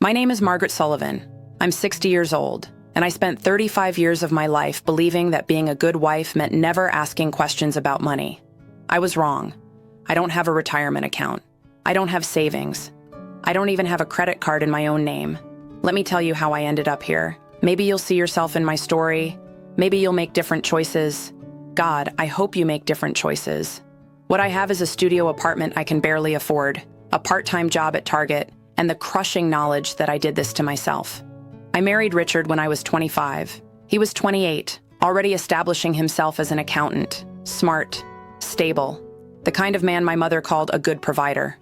My name is Margaret Sullivan. I'm 60 years old, and I spent 35 years of my life believing that being a good wife meant never asking questions about money. I was wrong. I don't have a retirement account. I don't have savings. I don't even have a credit card in my own name. Let me tell you how I ended up here. Maybe you'll see yourself in my story. Maybe you'll make different choices. God, I hope you make different choices. What I have is a studio apartment I can barely afford, a part-time job at Target, and the crushing knowledge that I did this to myself. I married Richard when I was 25. He was 28, already establishing himself as an accountant, smart, stable, the kind of man my mother called a good provider.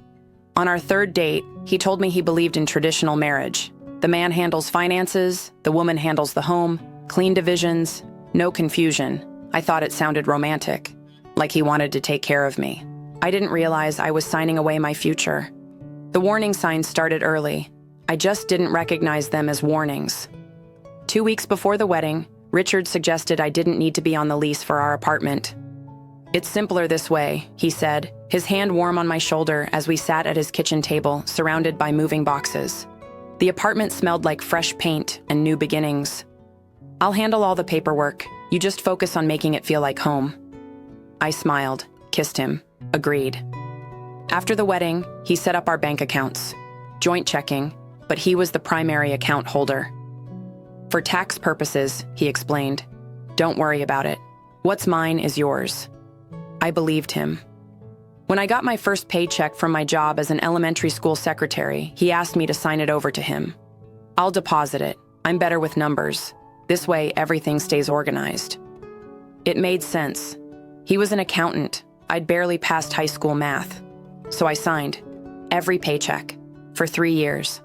On our third date, he told me he believed in traditional marriage. The man handles finances, the woman handles the home, clean divisions, no confusion. I thought it sounded romantic, like he wanted to take care of me. I didn't realize I was signing away my future. The warning signs started early. I just didn't recognize them as warnings. 2 weeks before the wedding, Richard suggested I didn't need to be on the lease for our apartment. "It's simpler this way," he said, his hand warm on my shoulder as we sat at his kitchen table, surrounded by moving boxes. The apartment smelled like fresh paint and new beginnings. "I'll handle all the paperwork. You just focus on making it feel like home." I smiled, kissed him, agreed. After the wedding, he set up our bank accounts, joint checking, but he was the primary account holder. "For tax purposes," he explained, "don't worry about it. What's mine is yours." I believed him. When I got my first paycheck from my job as an elementary school secretary, he asked me to sign it over to him. "I'll deposit it. I'm better with numbers. This way, everything stays organized." It made sense. He was an accountant. I'd barely passed high school math. So I signed every paycheck for 3 years.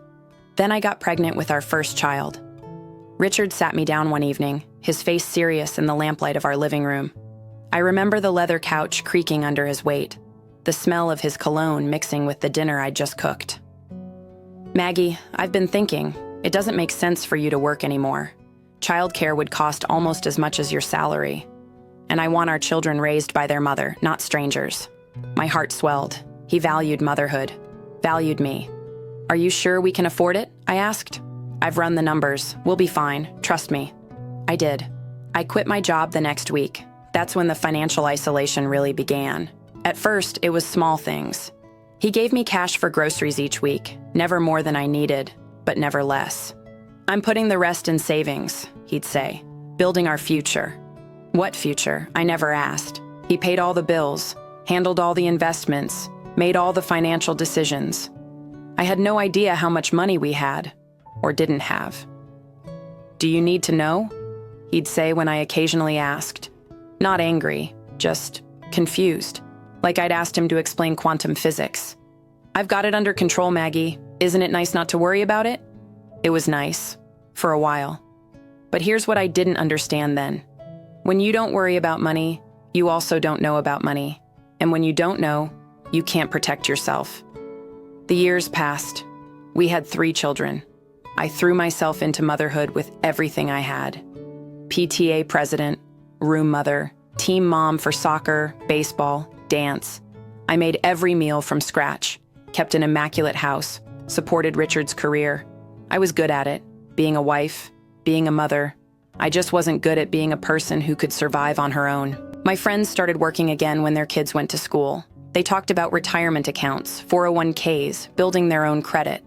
Then I got pregnant with our first child. Richard sat me down one evening, his face serious in the lamplight of our living room. I remember the leather couch creaking under his weight, the smell of his cologne mixing with the dinner I'd just cooked. "Maggie, I've been thinking, it doesn't make sense for you to work anymore. Childcare would cost almost as much as your salary. And I want our children raised by their mother, not strangers." My heart swelled. He valued motherhood, valued me. "Are you sure we can afford it?" I asked. "I've run the numbers. We'll be fine. Trust me." I did. I quit my job the next week. That's when the financial isolation really began. At first, it was small things. He gave me cash for groceries each week, never more than I needed, but never less. "I'm putting the rest in savings," he'd say, "building our future." What future? I never asked. He paid all the bills, handled all the investments, made all the financial decisions. I had no idea how much money we had, or didn't have. "Do you need to know?" he'd say when I occasionally asked. Not angry, just confused, like I'd asked him to explain quantum physics. "I've got it under control, Maggie. Isn't it nice not to worry about it?" It was nice, for a while. But here's what I didn't understand then. When you don't worry about money, you also don't know about money. And when you don't know, you can't protect yourself. The years passed. We had 3 children. I threw myself into motherhood with everything I had. PTA president, room mother, team mom for soccer, baseball, dance. I made every meal from scratch, kept an immaculate house, supported Richard's career. I was good at it, being a wife, being a mother. I just wasn't good at being a person who could survive on her own. My friends started working again when their kids went to school. They talked about retirement accounts, 401ks, building their own credit.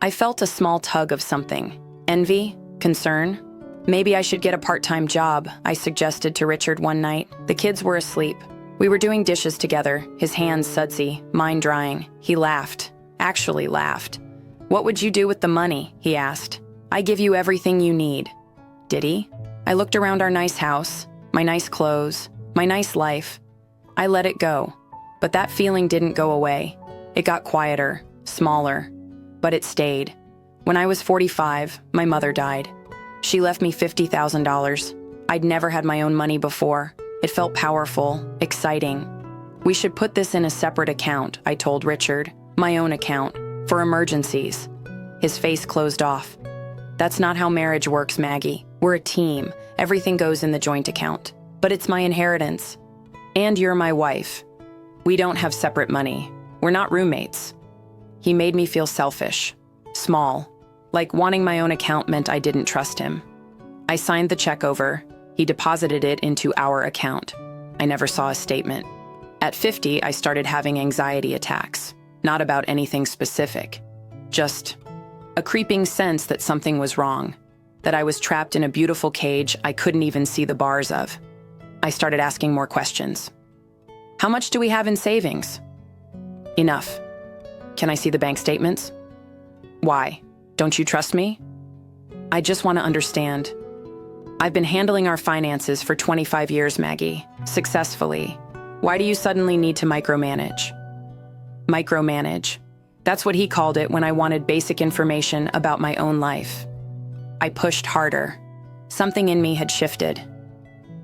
I felt a small tug of something. Envy? Concern? "Maybe I should get a part-time job," I suggested to Richard one night. The kids were asleep. We were doing dishes together, his hands sudsy, mine drying. He laughed. Actually laughed. "What would you do with the money?" he asked. "I give you everything you need." Did he? I looked around our nice house, my nice clothes, my nice life. I let it go. But that feeling didn't go away. It got quieter, smaller, but it stayed. When I was 45, my mother died. She left me $50,000. I'd never had my own money before. It felt powerful, exciting. "We should put this in a separate account," I told Richard. "My own account, for emergencies." His face closed off. "That's not how marriage works, Maggie. We're a team. Everything goes in the joint account. But it's my inheritance. And you're my wife. We don't have separate money. We're not roommates." He made me feel selfish, small, Like wanting my own account meant I didn't trust him. I signed the check over. He deposited it into our account. I never saw a statement. At 50, I started having anxiety attacks. Not about anything specific. Just a creeping sense that something was wrong. That I was trapped in a beautiful cage I couldn't even see the bars of. I started asking more questions. How much do we have in savings? Enough. Can I see the bank statements? Why? Don't you trust me? I just want to understand. I've been handling our finances for 25 years, Maggie, successfully. Why do you suddenly need to micromanage? Micromanage. That's what he called it when I wanted basic information about my own life. I pushed harder. Something in me had shifted.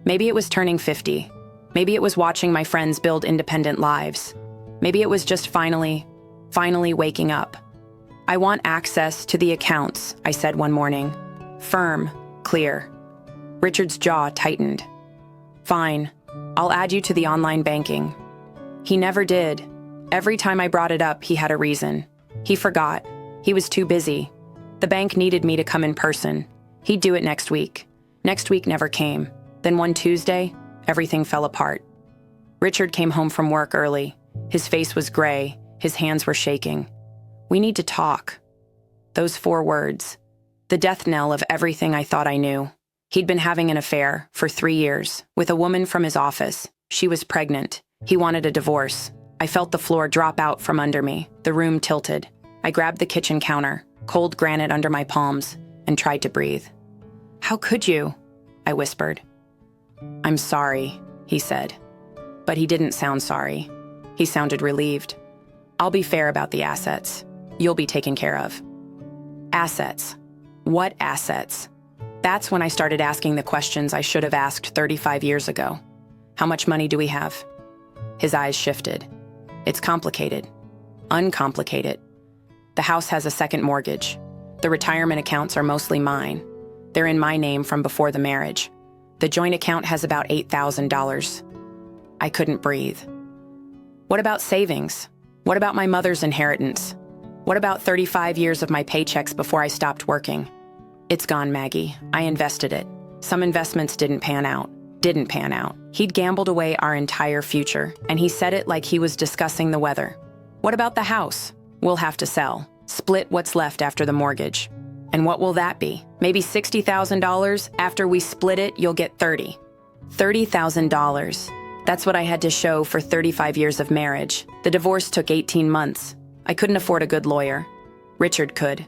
Maybe it was turning 50. Maybe it was watching my friends build independent lives. Maybe it was just finally waking up. I want access to the accounts, I said one morning. Firm, clear. Richard's jaw tightened. Fine, I'll add you to the online banking. He never did. Every time I brought it up, he had a reason. He forgot. He was too busy. The bank needed me to come in person. He'd do it next week. Next week never came. Then one Tuesday, everything fell apart. Richard came home from work early. His face was gray. His hands were shaking. We need to talk. Those 4 words. The death knell of everything I thought I knew. He'd been having an affair for 3 years with a woman from his office. She was pregnant. He wanted a divorce. I felt the floor drop out from under me. The room tilted. I grabbed the kitchen counter, cold granite under my palms, and tried to breathe. How could you? I whispered. I'm sorry, he said. But he didn't sound sorry. He sounded relieved. I'll be fair about the assets. You'll be taken care of. Assets. What assets? That's when I started asking the questions I should have asked 35 years ago. How much money do we have? His eyes shifted. It's complicated. Uncomplicated. The house has a second mortgage. The retirement accounts are mostly mine. They're in my name from before the marriage. The joint account has about $8,000. I couldn't breathe. What about savings? What about my mother's inheritance? What about 35 years of my paychecks before I stopped working? It's gone, Maggie. I invested it. Some investments didn't pan out. He'd gambled away our entire future, and he said it like he was discussing the weather. What about the house? We'll have to sell. Split what's left after the mortgage. And what will that be? Maybe $60,000? After we split it, you'll get $30,000. That's what I had to show for 35 years of marriage. The divorce took 18 months. I couldn't afford a good lawyer. Richard could.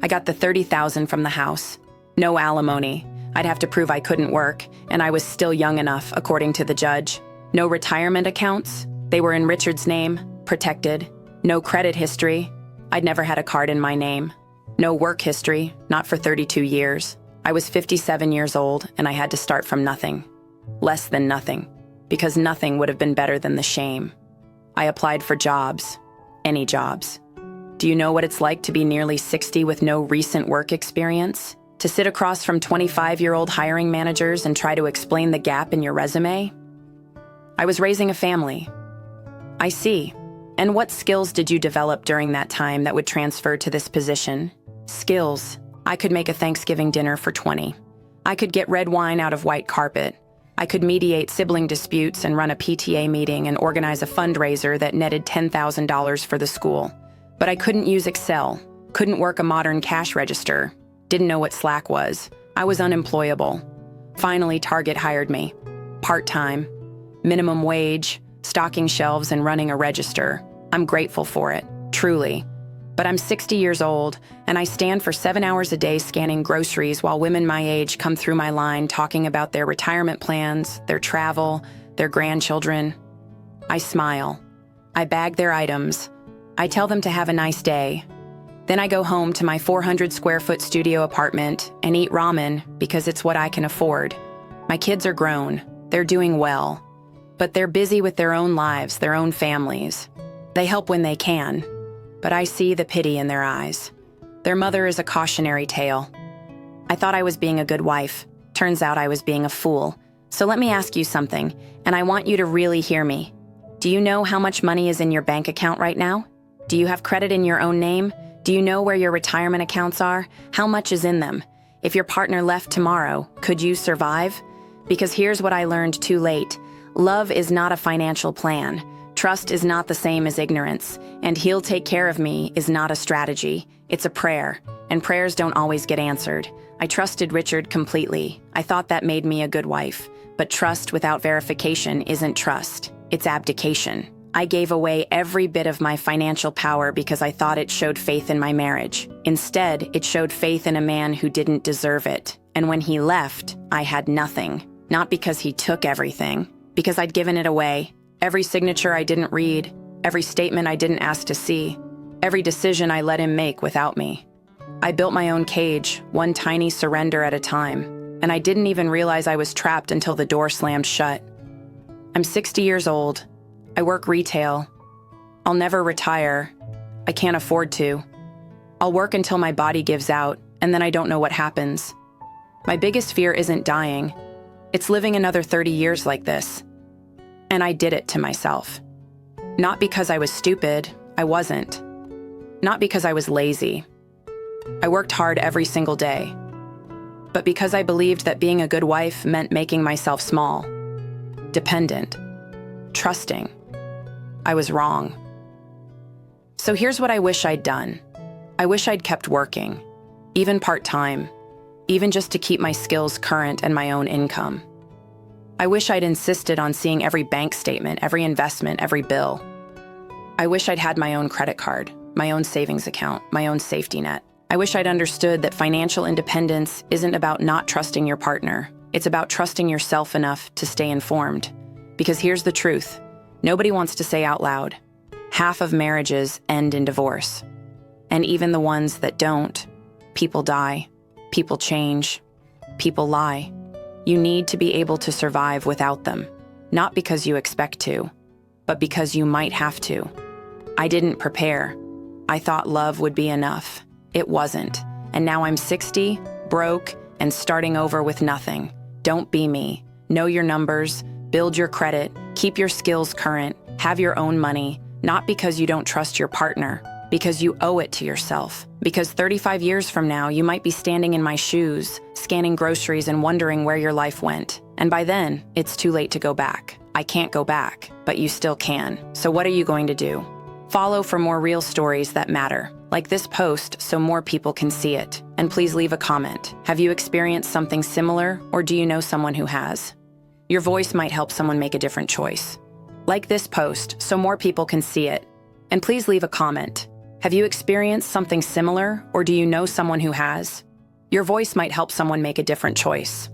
I got the $30,000 from the house. No alimony. I'd have to prove I couldn't work, and I was still young enough, according to the judge. No retirement accounts. They were in Richard's name, protected. No credit history. I'd never had a card in my name. No work history, not for 32 years. I was 57 years old, and I had to start from nothing. Less than nothing. Because nothing would have been better than the shame. I applied for jobs. Any jobs. Do you know what it's like to be nearly 60 with no recent work experience? To sit across from 25-year-old hiring managers and try to explain the gap in your resume? I was raising a family. I see. And what skills did you develop during that time that would transfer to this position? Skills. I could make a Thanksgiving dinner for 20. I could get red wine out of white carpet. I could mediate sibling disputes and run a PTA meeting and organize a fundraiser that netted $10,000 for the school. But I couldn't use Excel, couldn't work a modern cash register, didn't know what Slack was. I was unemployable. Finally, Target hired me. Part-time, minimum wage, stocking shelves and running a register. I'm grateful for it, truly. But I'm 60 years old, and I stand for 7 hours a day scanning groceries while women my age come through my line talking about their retirement plans, their travel, their grandchildren. I smile. I bag their items. I tell them to have a nice day. Then I go home to my 400-square-foot studio apartment and eat ramen because it's what I can afford. My kids are grown. They're doing well. But they're busy with their own lives, their own families. They help when they can. But I see the pity in their eyes. Their mother is a cautionary tale. I thought I was being a good wife. Turns out I was being a fool. So let me ask you something, and I want you to really hear me. Do you know how much money is in your bank account right now? Do you have credit in your own name? Do Do you know where your retirement accounts are? How much is in them? If your partner left tomorrow, could you survive? Because here's what I learned too late. Love is not a financial plan. Trust is not the same as ignorance. And he'll take care of me is not a strategy. It's a prayer. And prayers don't always get answered. I trusted Richard completely. I thought that made me a good wife. But trust without verification isn't trust. It's abdication. I gave away every bit of my financial power because I thought it showed faith in my marriage. Instead, it showed faith in a man who didn't deserve it. And when he left, I had nothing. Not because he took everything, because I'd given it away. Every signature I didn't read, every statement I didn't ask to see, every decision I let him make without me. I built my own cage, one tiny surrender at a time, and I didn't even realize I was trapped until the door slammed shut. I'm 60 years old. I work retail. I'll never retire. I can't afford to. I'll work until my body gives out, and then I don't know what happens. My biggest fear isn't dying. It's living another 30 years like this. And I did it to myself. Not because I was stupid, I wasn't. Not because I was lazy. I worked hard every single day. But because I believed that being a good wife meant making myself small, dependent, trusting. I was wrong. So here's what I wish I'd done. I wish I'd kept working, even part-time, even just to keep my skills current and my own income. I wish I'd insisted on seeing every bank statement, every investment, every bill. I wish I'd had my own credit card, my own savings account, my own safety net. I wish I'd understood that financial independence isn't about not trusting your partner. It's about trusting yourself enough to stay informed. Because here's the truth. Nobody wants to say out loud. Half of marriages end in divorce. And even the ones that don't, people die, people change, people lie. You need to be able to survive without them, not because you expect to, but because you might have to. I didn't prepare. I thought love would be enough. It wasn't. And now I'm 60, broke, and starting over with nothing. Don't be me. Know your numbers, build your credit, keep your skills current, have your own money, not because you don't trust your partner, because you owe it to yourself. Because 35 years from now, you might be standing in my shoes, scanning groceries and wondering where your life went. And by then, it's too late to go back. I can't go back, but you still can. So what are you going to do? Follow for more real stories that matter. Like this post so more people can see it. And please leave a comment. Have you experienced something similar, or do you know someone who has? Your voice might help someone make a different choice. Like this post so more people can see it. And please leave a comment. Have you experienced something similar, or do you know someone who has? Your voice might help someone make a different choice.